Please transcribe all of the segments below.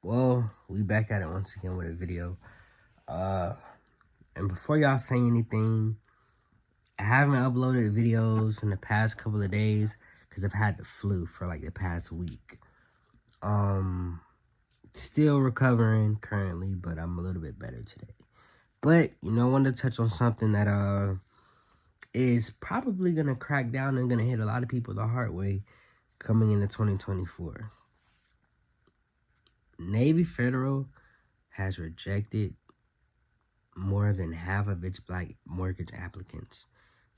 Well, we back at it once again with a video. And before y'all say anything, I haven't uploaded videos in the past couple of days because I've had the flu for like the past week. Still recovering currently, but I'm a little bit better today. But, I wanted to touch on something that is probably going to crack down and going to hit a lot of people the hard way coming into 2024. Navy Federal has rejected more than half of its black mortgage applicants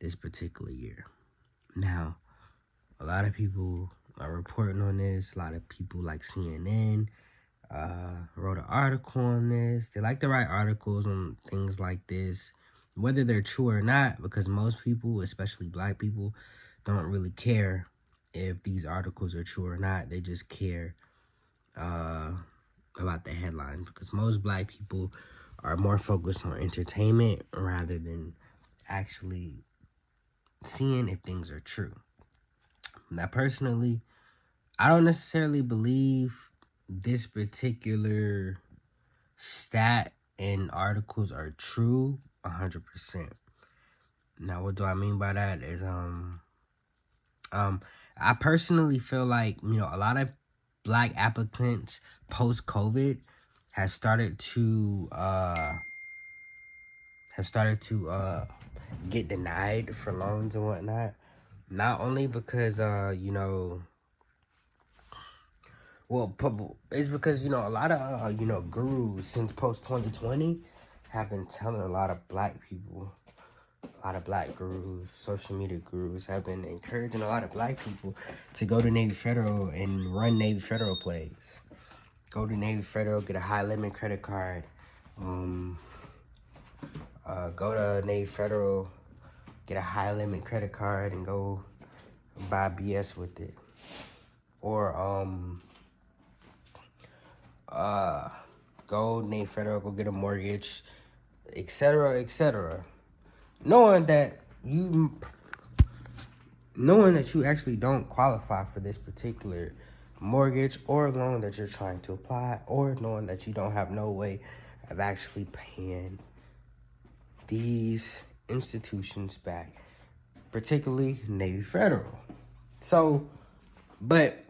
this particular year. Now, a lot of people are reporting on this. A lot of people like CNN wrote an article on this. They like to write articles on things like this, whether they're true or not, because most people, especially black people, don't really care if these articles are true or not. They just care about the headline, because most black people are more focused on entertainment rather than actually seeing if things are true. Now, personally, I don't necessarily believe this particular stat and articles are true 100%. Now, what do I mean by that is, I personally feel like, a lot of black applicants post-COVID have started to get denied for loans and whatnot. Not only because it's because a lot of gurus since post 2020 have been telling a lot of black people, a lot of black gurus, social media gurus have been encouraging a lot of black people to go to Navy Federal and run Navy Federal plays. Go to Navy Federal, get a high limit credit card. Go to Navy Federal, get a high limit credit card and go buy BS with it. Or go Navy Federal, go get a mortgage, etc., etc. Knowing that you actually don't qualify for this particular mortgage or loan that you're trying to apply, or knowing that you don't have no way of actually paying these institutions back, particularly Navy Federal. So, but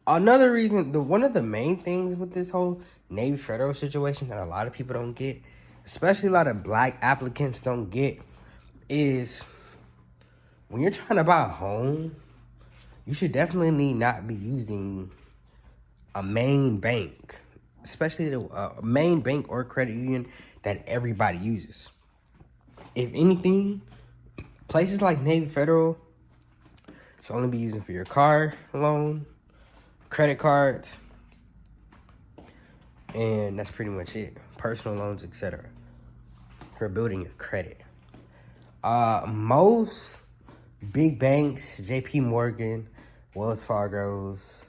another reason, one of the main things with this whole Navy Federal situation that a lot of people don't get, especially a lot of black applicants don't get, is when you're trying to buy a home, you should definitely not be using a main bank, especially a main bank or credit union that everybody uses. If anything, places like Navy Federal should only be using for your car loan, credit cards, and that's pretty much it. Personal loans, etc. for building your credit. Most big banks, JP Morgan, Wells Fargo's,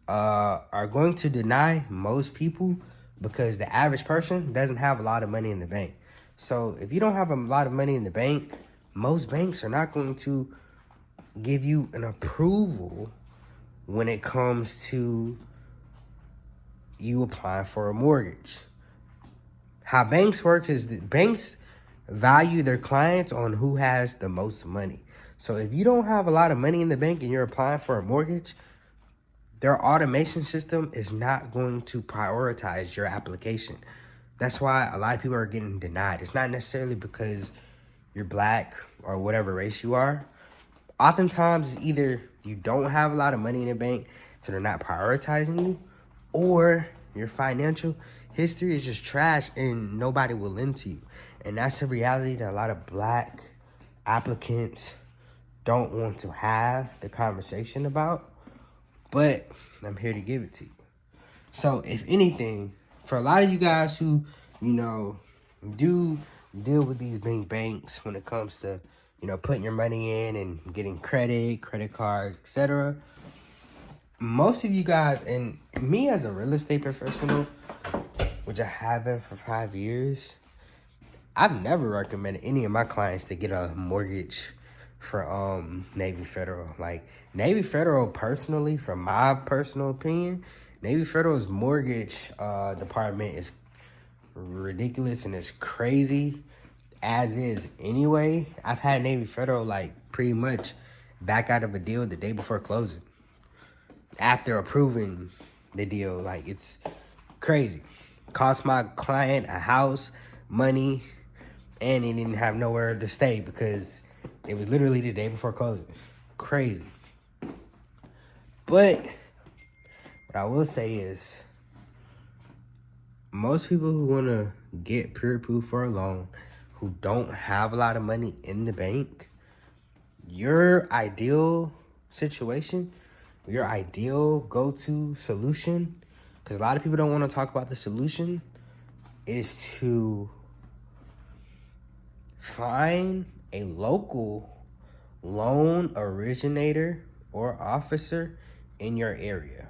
are going to deny most people because the average person doesn't have a lot of money in the bank. So if you don't have a lot of money in the bank, most banks are not going to give you an approval when it comes to you applying for a mortgage. How banks work is that banks value their clients on who has the most money. So if you don't have a lot of money in the bank and you're applying for a mortgage, their automation system is not going to prioritize your application. That's why a lot of people are getting denied. It's not necessarily because you're black or whatever race you are. Oftentimes, it's either you don't have a lot of money in the bank, so they're not prioritizing you, or your financial history is just trash and nobody will lend to you. And that's a reality that a lot of black applicants don't want to have the conversation about, but I'm here to give it to you. So if anything, for a lot of you guys who, do deal with these big banks when it comes to, putting your money in and getting credit cards, etc., most of you guys, and me as a real estate professional, which I have been for 5 years, I've never recommended any of my clients to get a mortgage for Navy Federal. Like, Navy Federal, personally, from my personal opinion, Navy Federal's mortgage department is ridiculous and it's crazy, as is anyway. I've had Navy Federal like pretty much back out of a deal the day before closing after approving the deal. Like, it's crazy. Cost my client a house, money, and he didn't have nowhere to stay because it was literally the day before closing. Crazy. But what I will say is, most people who want to get pre-approved for a loan who don't have a lot of money in the bank, your ideal situation, your ideal go-to solution, because a lot of people don't want to talk about the solution, is to find a local loan originator or officer in your area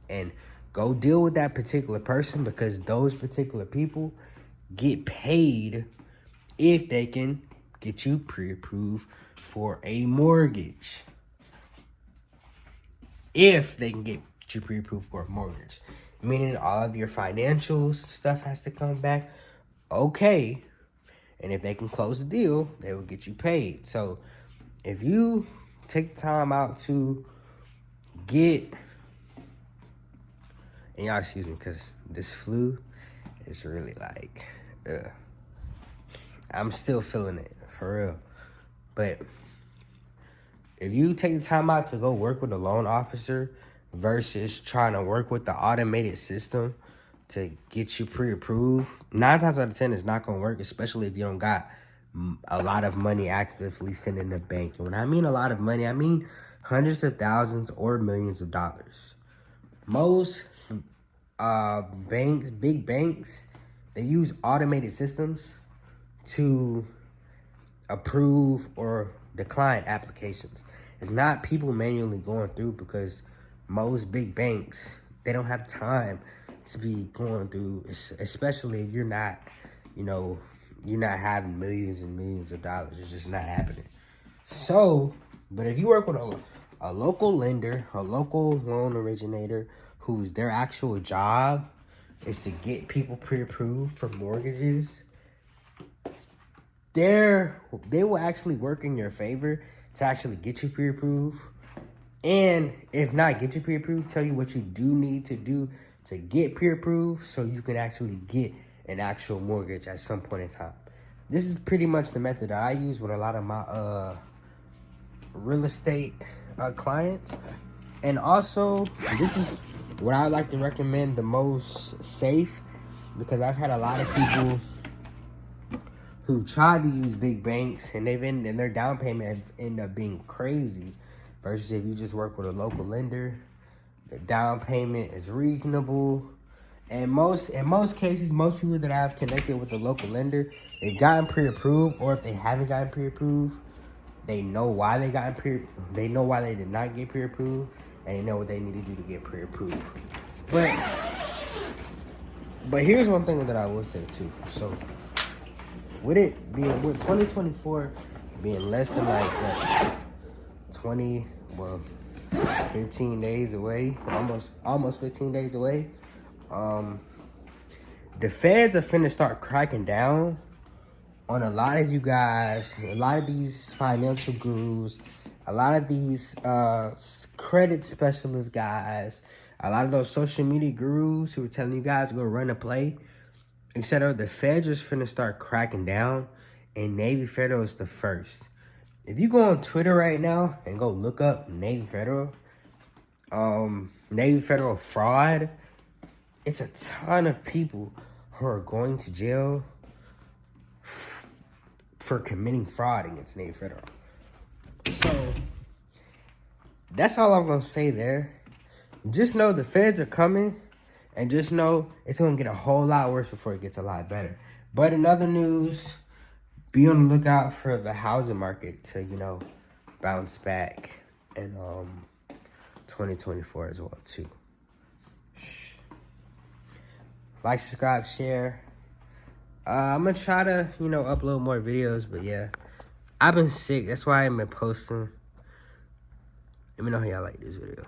and go deal with that particular person, because those particular people get paid if they can get you pre-approved for a mortgage. If they can get you pre-approved for a mortgage, meaning all of your financials stuff has to come back okay. And if they can close the deal, they will get you paid. So if you take the time out to get, and y'all excuse me, because this flu is really like, I'm still feeling it, for real. But if you take the time out to go work with a loan officer versus trying to work with the automated system to get you pre-approved, 9 times out of 10 it's not going to work, especially if you don't got a lot of money actively sitting in the bank. And when I mean a lot of money, I mean hundreds of thousands or millions of dollars. Most banks, big banks, they use automated systems to approve or decline applications. It's not people manually going through, because most big banks, they don't have time to be going through, especially if you're not, you're not having millions and millions of dollars. It's just not happening. So, but if you work with a local lender, a local loan originator, whose their actual job is to get people pre-approved for mortgages, they will actually work in your favor to actually get you pre-approved. And if not get you pre-approved, tell you what you do need to do to get pre-approved so you can actually get an actual mortgage at some point in time. This is pretty much the method that I use with a lot of my real estate clients. And also, this is what I like to recommend the most safe, because I've had a lot of people who tried to use big banks and and their down payment has ended up being crazy, versus if you just work with a local lender, the down payment is reasonable. And in most cases, most people that I've connected with a local lender, they've gotten pre-approved, or if they haven't gotten pre-approved, they know why they know why they did not get pre-approved, and they know what they need to do to get pre-approved. But here's one thing that I will say too. So with 2024 being less than 15 days away, almost 15 days away, the feds are finna start cracking down on a lot of you guys, a lot of these financial gurus, a lot of these credit specialist guys, a lot of those social media gurus who are telling you guys to go run a play, etc. The feds are finna start cracking down, and Navy Federal is the first. If you go on Twitter right now and go look up Navy Federal fraud, it's a ton of people who are going to jail for committing fraud against Navy Federal. So that's all I'm gonna say there. Just know the feds are coming, and just know it's gonna get a whole lot worse before it gets a lot better. But in other news, be on the lookout for the housing market to, bounce back in 2024 as well too. Like, subscribe, share. I'm gonna try to, upload more videos, but yeah, I've been sick. That's why I haven't been posting. Let me know how y'all like this video.